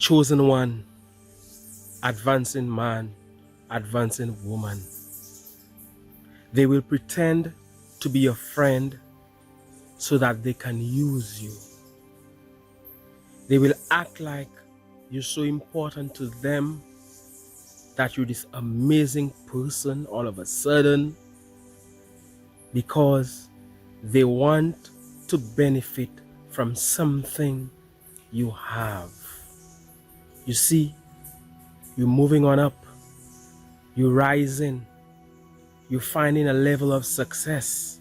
chosen one, advancing man, advancing woman. They will pretend to be your friend so that they can use you. They will act like you're so important to them, that you're this amazing person all of a sudden, because they want to benefit from something you have. You see, you're moving on up, you're rising, you're finding a level of success.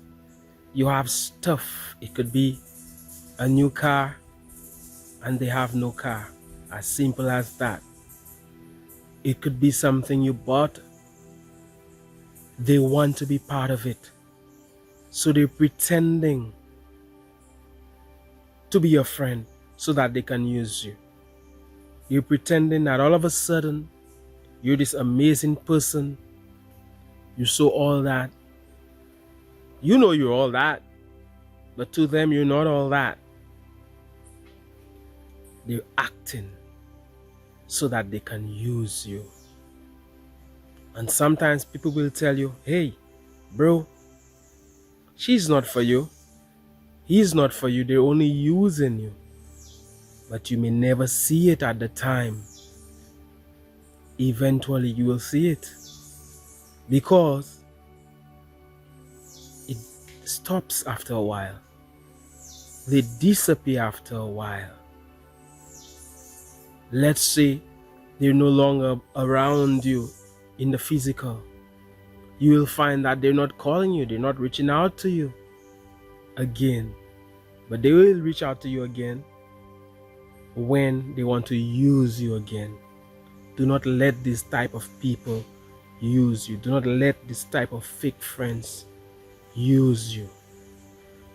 You have stuff. It could be a new car and they have no car. As simple as that. It could be something you bought. They want to be part of it. So they're pretending to be your friend so that they can use you. You're pretending that all of a sudden you're this amazing person. You saw all that. You know you're all that. But to them, you're not all that. They're acting so that they can use you. And sometimes people will tell you, hey, bro, she's not for you. He's not for you. They're only using you. But you may never see it at the time. Eventually you will see it. Because it stops after a while. They disappear after a while. Let's say they're no longer around you in the physical. You will find that they're not calling you, they're not reaching out to you again. But they will reach out to you again when they want to use you again. Do not let this type of people use you. Do not let this type of fake friends use you.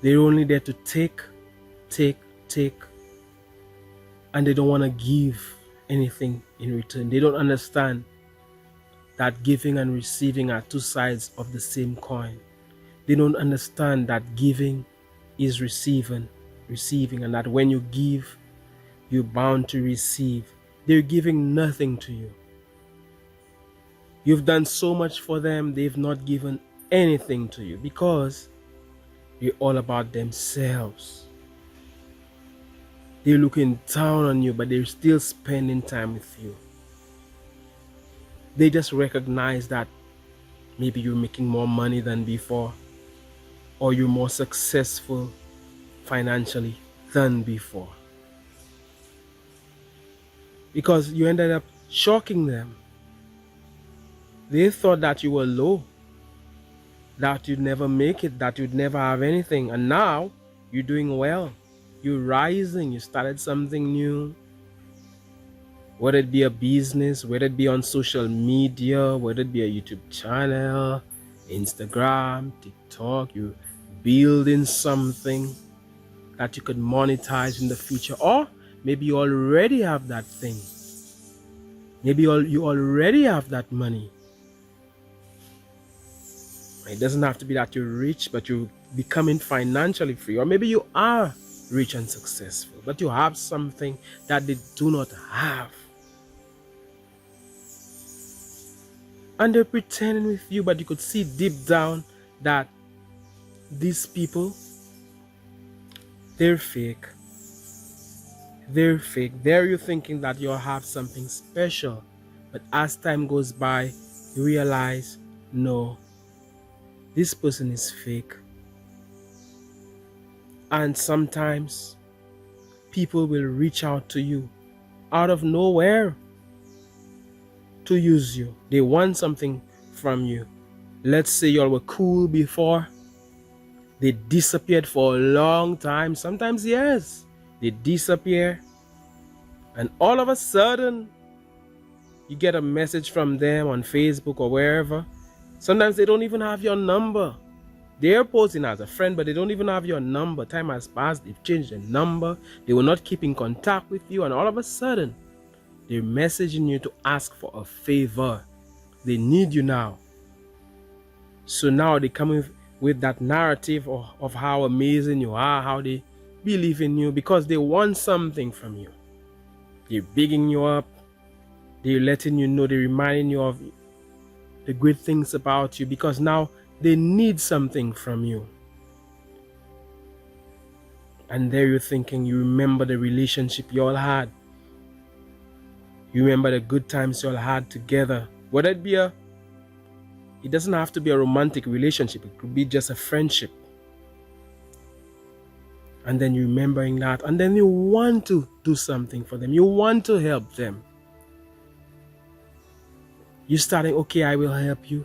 They're only there to take, and they don't want to give anything in return. They don't understand that giving and receiving are two sides of the same coin. They don't understand that giving is receiving, and that when you give, you're bound to receive. They're giving nothing to you. You've done so much for them, they've not given anything to you because they're all about themselves. They're looking down on you, but they're still spending time with you. They just recognize that maybe you're making more money than before, or you're more successful financially than before. Because you ended up shocking them. They thought that you were low, that you'd never make it, that you'd never have anything, and now you're doing well. You're rising, you started something new. Whether it be a business, whether it be on social media, whether it be a YouTube channel, Instagram, TikTok, you're building something that you could monetize in the future. Or maybe you already have that thing. Maybe you already have that money. It doesn't have to be that you're rich, but you're becoming financially free. Or maybe you are rich and successful, but you have something that they do not have. And they're pretending with you, but you could see deep down that these people, they're fake. They're fake. There you're thinking that you'll have something special, but as time goes by, you realize, no, this person is fake. And sometimes people will reach out to you out of nowhere to use you. They want something from you. Let's say y'all were cool before. They disappeared for a long time. Sometimes years. They disappear. And all of a sudden, you get a message from them on Facebook or wherever. Sometimes they don't even have your number. They're posing as a friend, but they don't even have your number. Time has passed. They've changed their number. They will not keep in contact with you. And all of a sudden, they're messaging you to ask for a favor. They need you now. So now they come with that narrative of how amazing you are, how they believe in you, because they want something from you. They're bigging you up. They're letting you know, they're reminding you of the great things about you, because now they need something from you. And there you're thinking, you remember the relationship you all had. You remember the good times you all had together. Whether it doesn't have to be a romantic relationship. It could be just a friendship. And then you're remembering that. And then you want to do something for them. You want to help them. You're starting, okay, I will help you.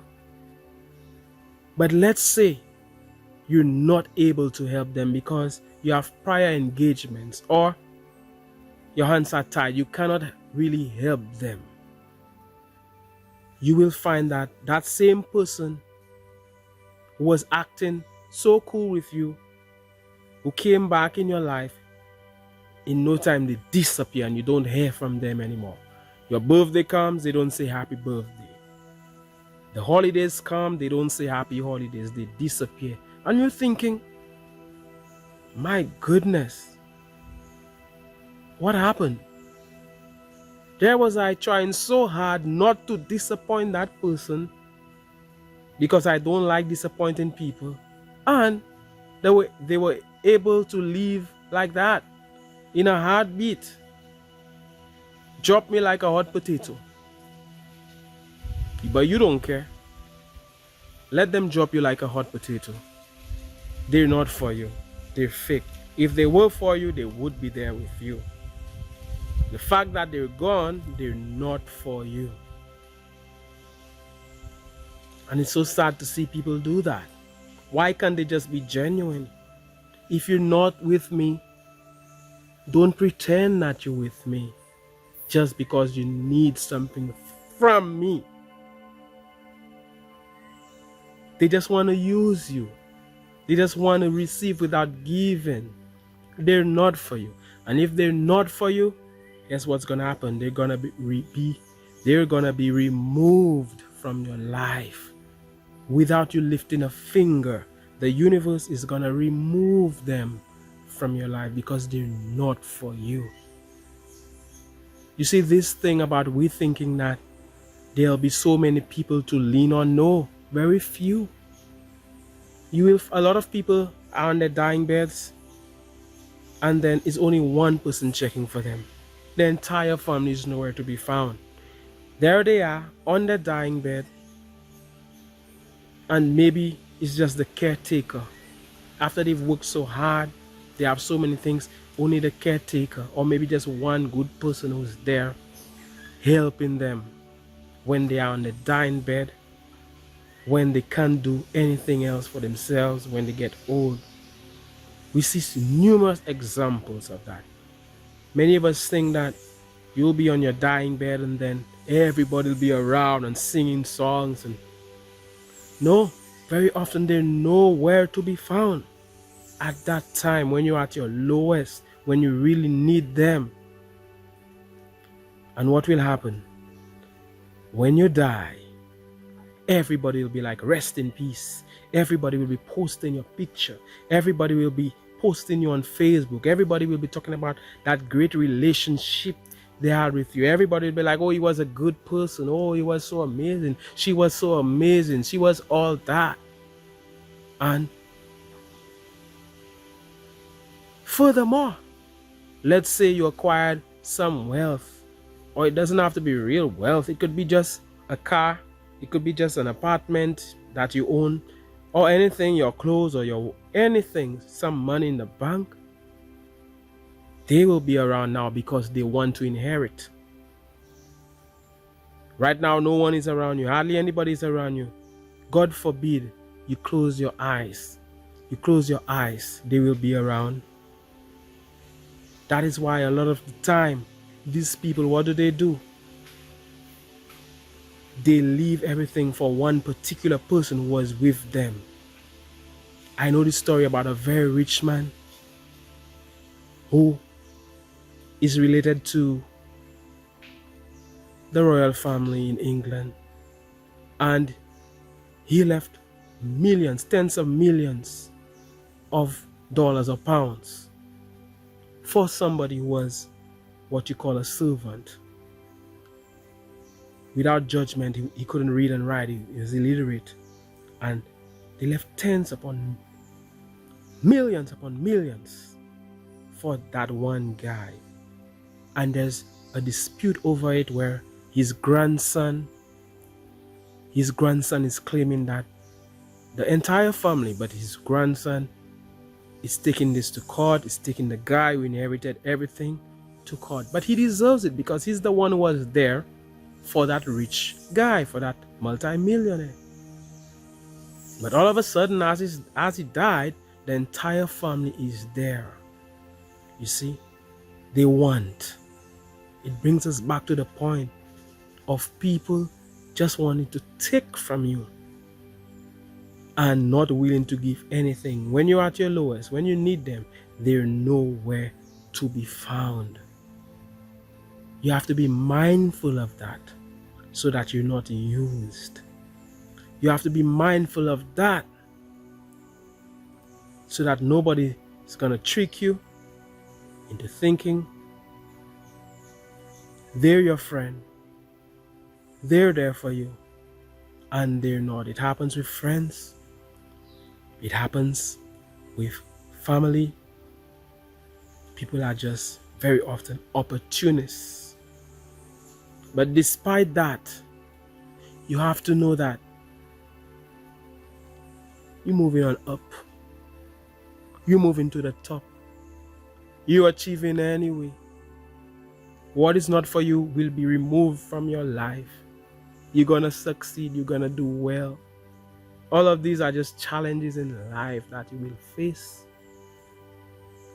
But let's say you're not able to help them because you have prior engagements or your hands are tied. You cannot really help them. You will find that that same person who was acting so cool with you, who came back in your life, in no time they disappear and you don't hear from them anymore. Your birthday comes, they don't say happy birthday. The holidays come, they don't say happy holidays, they disappear. And you're thinking, my goodness, what happened? There was I trying so hard not to disappoint that person, because I don't like disappointing people. And they were able to leave like that, in a heartbeat. Drop me like a hot potato. But you don't care. Let them drop you like a hot potato. They're not for you. They're fake. If they were for you, they would be there with you. The fact that they're gone, they're not for you. And it's so sad to see people do that. Why can't they just be genuine? If you're not with me, don't pretend that you're with me just because you need something from me. They just want to use you. They just want to receive without giving. They're not for you. And if they're not for you, guess what's going to happen? They're going to be removed from your life without you lifting a finger. The universe is going to remove them from your life because they're not for you. You see, this thing about we thinking that there'll be so many people to lean on, no, very few. A lot of people are on their dying beds, and then it's only one person checking for them. The entire family is nowhere to be found. There they are on their dying bed, and maybe it's just the caretaker. After they've worked so hard, they have so many things, only the caretaker, or maybe just one good person who's there helping them when they are on the dying bed, when they can't do anything else for themselves, when they get old. We see numerous examples of that. Many of us think that you'll be on your dying bed and then everybody will be around and singing songs. And no, very often they're nowhere to be found at that time when you're at your lowest, when you really need them. And what will happen? When you die, everybody will be like, rest in peace. Everybody will be posting your picture. Everybody will be posting you on Facebook. Everybody will be talking about that great relationship they had with you. Everybody will be like, oh, he was a good person. Oh, he was so amazing. She was so amazing. She was all that. And furthermore, let's say you acquired some wealth, or it doesn't have to be real wealth. It could be just a car. It could be just an apartment that you own, or anything, your clothes or your anything, some money in the bank. They will be around now because they want to inherit. Right now, no one is around you. Hardly anybody is around you. God forbid you close your eyes. You close your eyes, they will be around. That is why a lot of the time, these people, what do? They leave everything for one particular person who was with them. I know this story about a very rich man who is related to the royal family in England. And he left millions, tens of millions of dollars or pounds for somebody who was what you call a servant. Without judgment, he couldn't read and write. He was illiterate. And they left tens upon millions for that one guy. And there's a dispute over it where his grandson is claiming that the entire family, but his grandson is taking this to court, is taking the guy who inherited everything to court. But he deserves it because he's the one who was there for that rich guy, for that multi-millionaire. But all of a sudden, as he died, the entire family is there. You see, they want. It brings us back to the point of people just wanting to take from you and not willing to give anything. When you're at your lowest, when you need them, they're nowhere to be found. You have to be mindful of that so that you're not used. You have to be mindful of that so that nobody is going to trick you into thinking they're your friend, they're there for you, and they're not. It happens with friends, it happens with family. People are just very often opportunists. But despite that, you have to know that you're moving on up. You're moving to the top. You're achieving anyway. What is not for you will be removed from your life. You're going to succeed. You're going to do well. All of these are just challenges in life that you will face.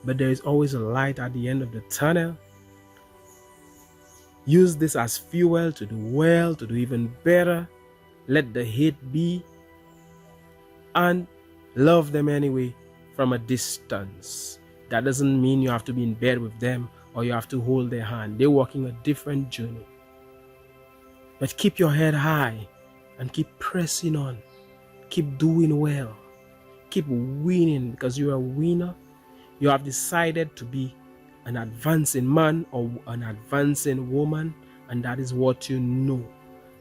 But there is always a light at the end of the tunnel. Use this as fuel to do well, to do even better. Let the hate be. And love them anyway from a distance. That doesn't mean you have to be in bed with them or you have to hold their hand. They're walking a different journey. But keep your head high and keep pressing on. Keep doing well. Keep winning because you're a winner. You have decided to be an advancing man or an advancing woman, and that is what you know.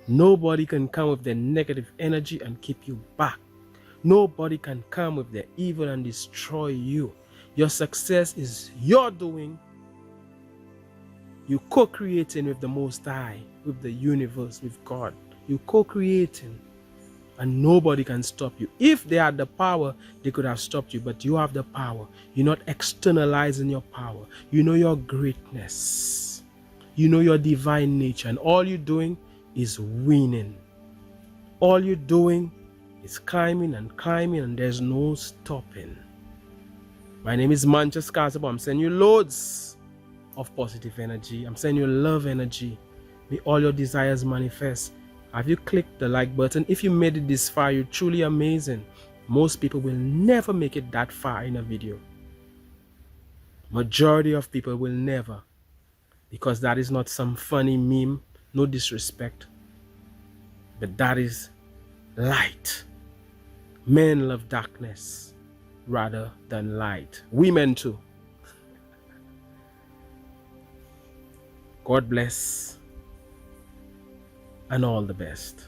Nobody can come with their negative energy and keep you back. Nobody can come with their evil and destroy you. Your success is your doing. You co-creating with the Most High, with the universe, with God. You co-creating, and nobody can stop you. If they had the power, they could have stopped you, but you have the power. You're not externalizing your power. You know your greatness. You know your divine nature, and all you're doing is winning. All you're doing is climbing and climbing, and there's no stopping. My name is Mantius Cazaubon. I'm sending you loads of positive energy. I'm sending you love energy. May all your desires manifest. Have you clicked the like button? If you made it this far, you're truly amazing. Most people will never make it that far in a video. Majority of people will never, because that is not some funny meme. No disrespect, but that is light. Men love darkness rather than light. Women too. God bless and all the best.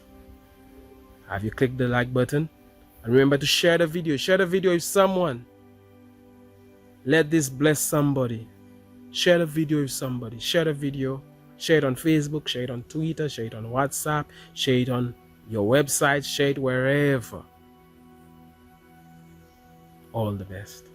Have you clicked the like button? And remember to share the video. Share the video with someone. Let this bless somebody. Share the video with somebody. Share the video. Share it on Facebook. Share it on Twitter. Share it on WhatsApp. Share it on your website. Share it wherever. All the best.